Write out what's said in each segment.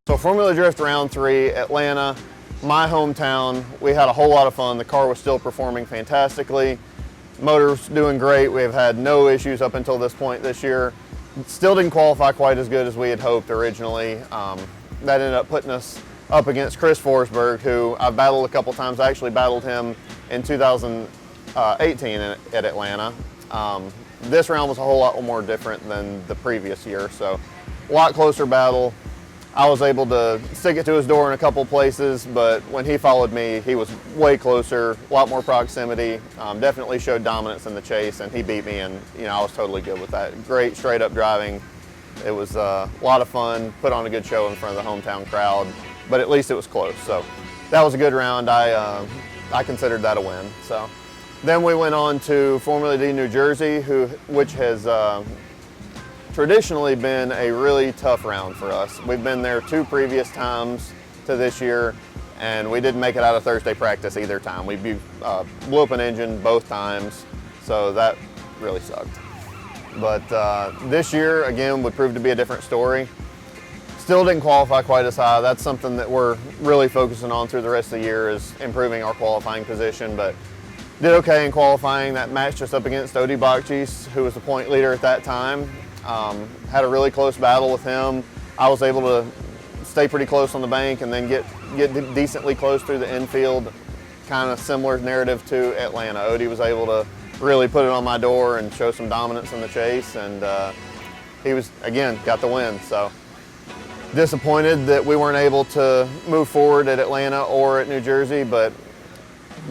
So Formula Drift Round 3, Atlanta, my hometown. We had a whole lot of fun. The car was still performing fantastically. Motor's doing great. We've had no issues up until this point this year. Still didn't qualify quite as good as we had hoped originally. That ended up putting us up against Chris Forsberg, who I've battled a couple times. I actually battled him in 2018 at Atlanta. This round was a whole lot more different than the previous year, so a lot closer battle. I was able to stick it to his door in a couple places, but when he followed me, he was way closer, a lot more proximity, definitely showed dominance in the chase, and he beat me, and I was totally good with that. Great straight up driving. It was a lot of fun, put on a good show in front of the hometown crowd, but at least it was close. So that was a good round. I considered that a win. So then we went on to Formula D New Jersey, which has traditionally been a really tough round for us. We've been there 2 previous times to this year, and we didn't make it out of Thursday practice either time. We blew up an engine both times, so that really sucked. But this year, again, would prove to be a different story. Still didn't qualify quite as high. That's something that we're really focusing on through the rest of the year, is improving our qualifying position, but did okay in qualifying. That matched us up against Odi Bakchis, who was the point leader at that time. Had a really close battle with him. I was able to stay pretty close on the bank and then get decently close through the infield. Kind of similar narrative to Atlanta. Odi was able to really put it on my door and show some dominance in the chase, and he was, again, got the win. So disappointed that we weren't able to move forward at Atlanta or at New Jersey, but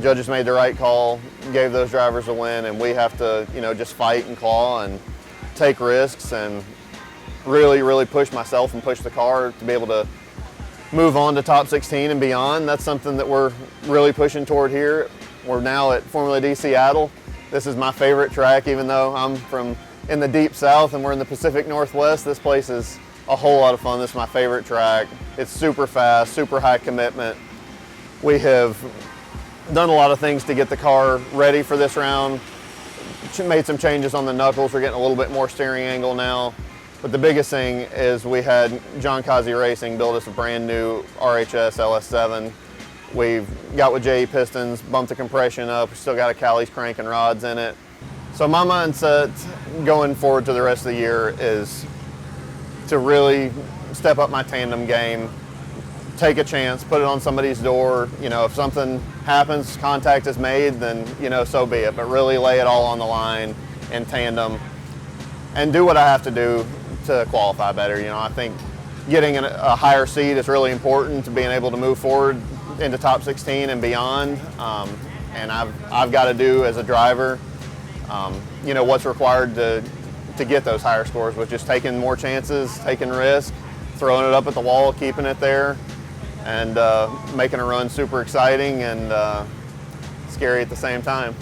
judges made the right call, gave those drivers a win, and we have to, just fight and claw and take risks and really push myself and push the car to be able to move on to top 16 and beyond. That's something that we're really pushing toward here. We're now at Formula D Seattle. This is my favorite track, even though I'm from in the deep south and we're in the Pacific Northwest. This place is a whole lot of fun. This is my favorite track. It's super fast, super high commitment. We have done a lot of things to get the car ready for this round. Made some changes on the knuckles. We're getting a little bit more steering angle now. But the biggest thing is we had John Kazi Racing build us a brand new RHS LS7. We've got with JE pistons, bumped the compression up. We still got a Cali's crank and rods in it. So my mindset going forward to the rest of the year is to really step up my tandem game, take a chance, put it on somebody's door. If something happens, contact is made, then, so be it. But really lay it all on the line in tandem and do what I have to do to qualify better. I think getting a higher seed is really important to being able to move forward into top 16 and beyond. And I've got to do as a driver, what's required to get those higher scores, with just taking more chances, taking risks, throwing it up at the wall, keeping it there, and making a run super exciting and scary at the same time.